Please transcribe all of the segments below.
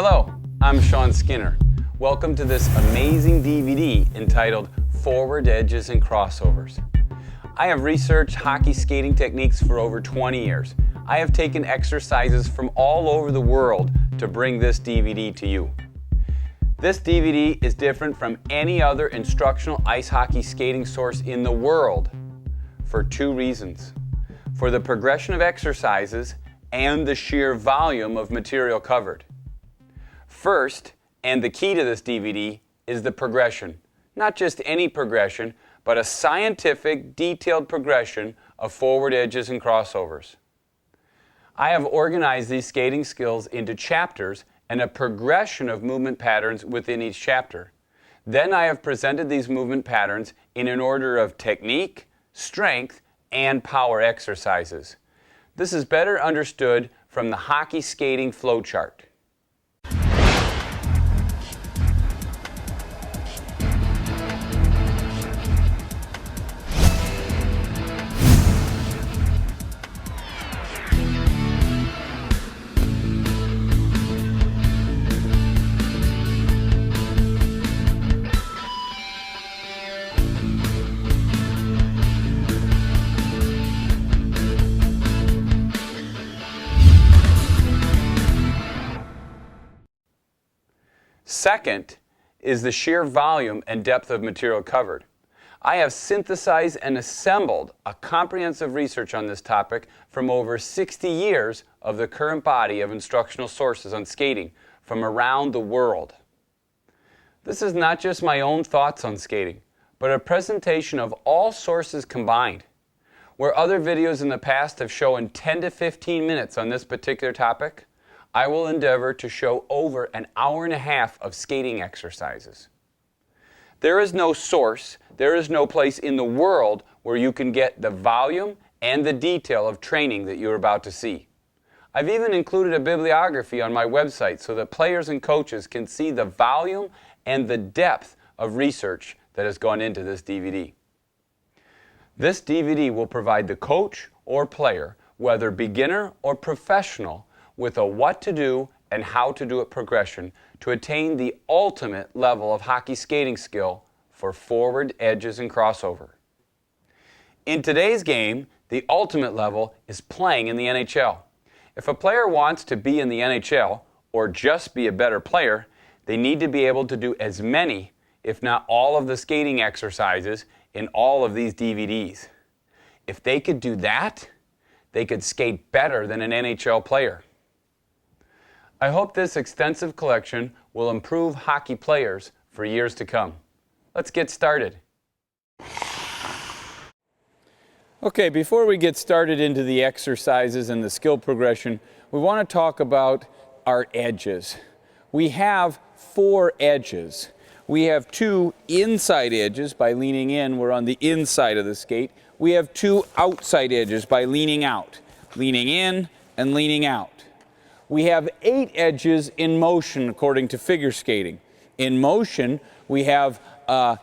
Hello, I'm Sean Skinner. Welcome to this amazing DVD entitled Forward Edges and Crossovers. I have researched hockey skating techniques for over 20 years. I have taken exercises from all over the world to bring this DVD to you. This DVD is different from any other instructional ice hockey skating source in the world for two reasons. For the progression of exercises and the sheer volume of material covered. First, and the key to this DVD, is the progression. Not just any progression, but a scientific, detailed progression of forward edges and crossovers. I have organized these skating skills into chapters and a progression of movement patterns within each chapter. Then I have presented these movement patterns in an order of technique, strength, and power exercises. This is better understood from the hockey skating flowchart. Second is the sheer volume and depth of material covered. I have synthesized and assembled a comprehensive research on this topic from over 60 years of the current body of instructional sources on skating from around the world. This is not just my own thoughts on skating, but a presentation of all sources combined. Where other videos in the past have shown 10 to 15 minutes on this particular topic, I will endeavor to show over an hour and a half of skating exercises. There is no source, there is no place in the world where you can get the volume and the detail of training that you're about to see. I've even included a bibliography on my website so that players and coaches can see the volume and the depth of research that has gone into this DVD. This DVD will provide the coach or player, whether beginner or professional, with a what to do and how to do it progression to attain the ultimate level of hockey skating skill for forward edges and crossover. In today's game, the ultimate level is playing in the NHL. If a player wants to be in the NHL or just be a better player, they need to be able to do as many, if not all of the skating exercises in all of these DVDs. If they could do that, they could skate better than an NHL player. I hope this extensive collection will improve hockey players for years to come. Let's get started. Okay, before we get started into the exercises and the skill progression, we want to talk about our edges. We have 4 edges. We have 2 inside edges. By leaning in, we're on the inside of the skate. We have 2 outside edges by leaning out, leaning in and leaning out. We have 8 edges in motion according to figure skating. In motion, we have an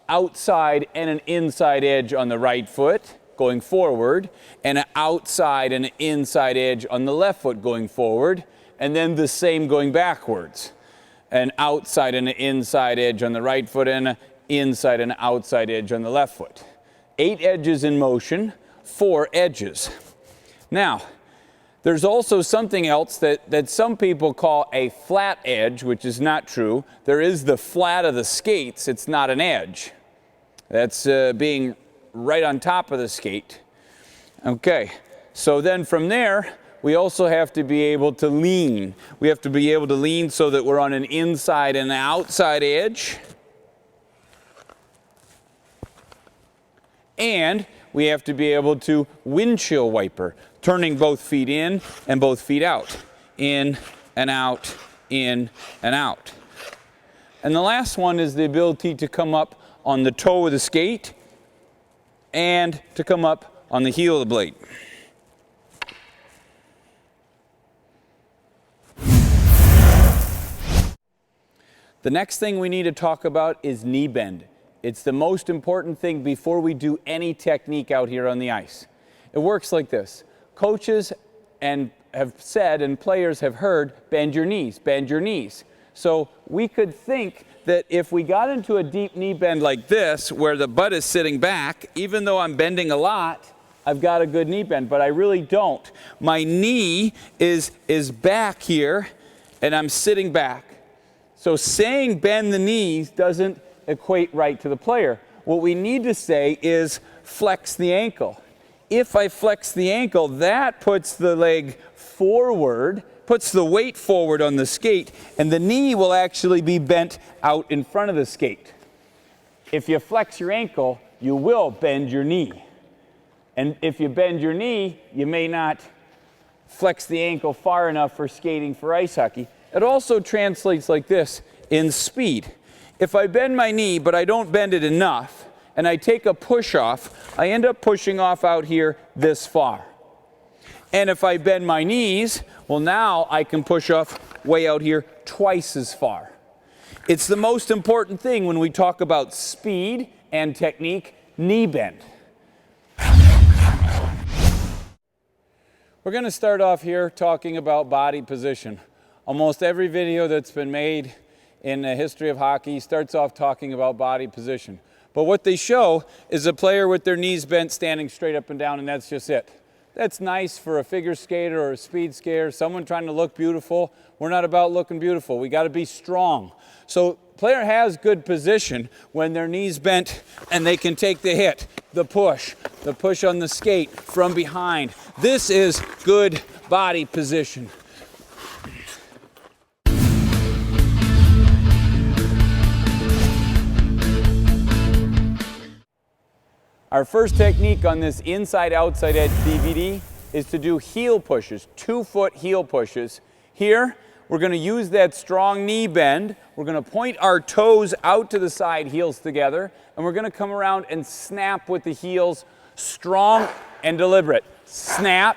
outside and an inside edge on the right foot going forward, and an outside and an inside edge on the left foot going forward, and then the same going backwards. An outside and an inside edge on the right foot, and an inside and an outside edge on the left foot. 8 edges in motion, 4 edges. Now, there's also something else that some people call a flat edge, which is not true. There is the flat of the skates, it's not an edge. That's being right on top of the skate. Okay, so then from there, we also have to be able to lean. We have to be able to lean so that we're on an inside and an outside edge. And we have to be able to windshield wiper, turning both feet in and both feet out. In and out, in and out. And the last one is the ability to come up on the toe of the skate and to come up on the heel of the blade. The next thing we need to talk about is knee bend. It's the most important thing before we do any technique out here on the ice. It works like this. Coaches and have said and players have heard, bend your knees, bend your knees. So we could think that if we got into a deep knee bend like this, where the butt is sitting back, even though I'm bending a lot, I've got a good knee bend, but I really don't. My knee is back here, and I'm sitting back. So saying bend the knees doesn't equate right to the player. What we need to say is flex the ankle. If I flex the ankle, that puts the leg forward, puts the weight forward on the skate, and the knee will actually be bent out in front of the skate. If you flex your ankle, you will bend your knee. And if you bend your knee, you may not flex the ankle far enough for skating for ice hockey. It also translates like this in speed. If I bend my knee, but I don't bend it enough, and I take a push off, I end up pushing off out here this far. And if I bend my knees, well, now I can push off way out here twice as far. It's the most important thing when we talk about speed and technique, knee bend. We're going to start off here talking about body position. Almost every video that's been made in the history of hockey starts off talking about body position. But what they show is a player with their knees bent standing straight up and down, and that's just it. That's nice for a figure skater or a speed skater, someone trying to look beautiful. We're not about looking beautiful. We got to be strong. So player has good position when their knees bent and they can take the hit, the push on the skate from behind. This is good body position. Our first technique on this inside-outside edge DVD is to do heel pushes, 2-foot heel pushes. Here, we're going to use that strong knee bend. We're going to point our toes out to the side, heels together, and we're going to come around and snap with the heels, strong and deliberate. Snap.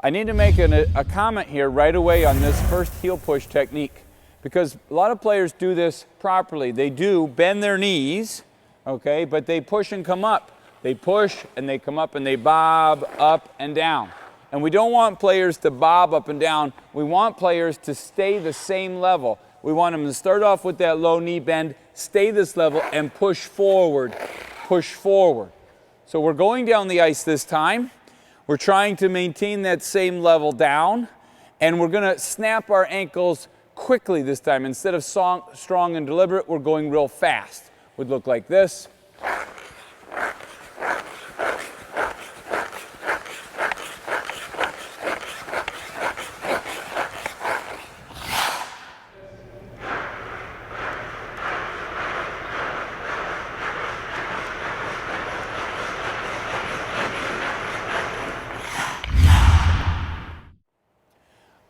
I need to make a comment here right away on this first heel push technique, because a lot of players do this properly. They do bend their knees, okay, but they push and come up. They push and they come up and they bob up and down. And we don't want players to bob up and down. We want players to stay the same level. We want them to start off with that low knee bend, stay this level, and push forward, push forward. So we're going down the ice this time. We're trying to maintain that same level down, and we're going to snap our ankles quickly this time. Instead of strong and deliberate, we're going real fast. Would look like this.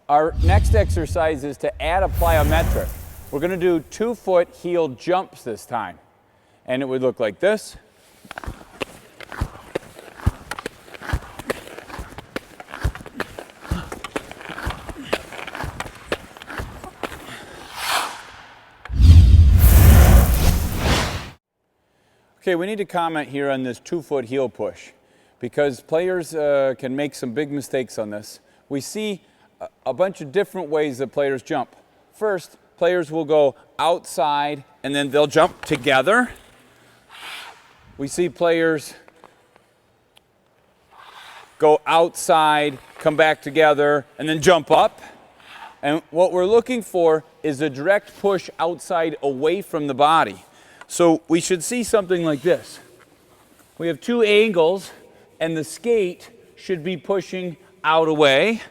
Our next exercise is to add a plyometric. We're going to do 2-foot heel jumps this time. And it would look like this. Okay, we need to comment here on this 2-foot heel push, because players can make some big mistakes on this. We see a bunch of different ways that players jump. First, players will go outside and then they'll jump together. We see players go outside, come back together, and then jump up. And what we're looking for is a direct push outside away from the body. So we should see something like this. We have two angles, and the skate should be pushing out away.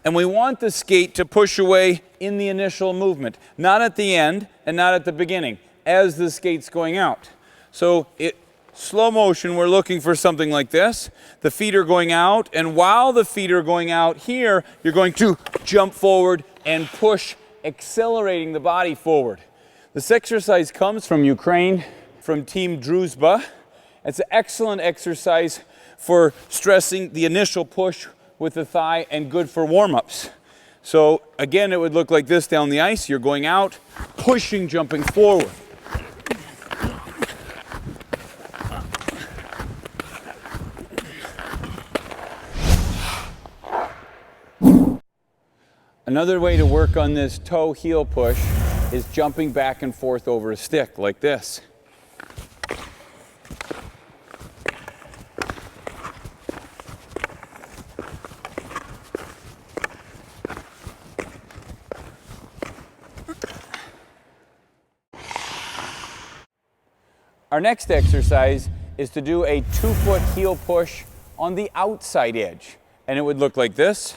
And we want the skate to push away in the initial movement, not at the end and not at the beginning, as the skate's going out. So slow motion, we're looking for something like this. The feet are going out, and while the feet are going out here, you're going to jump forward and push, accelerating the body forward. This exercise comes from Ukraine, from Team Druzhba. It's an excellent exercise for stressing the initial push with the thigh and good for warm-ups. So again, it would look like this down the ice. You're going out, pushing, jumping forward. Another way to work on this toe heel push is jumping back and forth over a stick like this. Our next exercise is to do a 2-foot heel push on the outside edge. And it would look like this.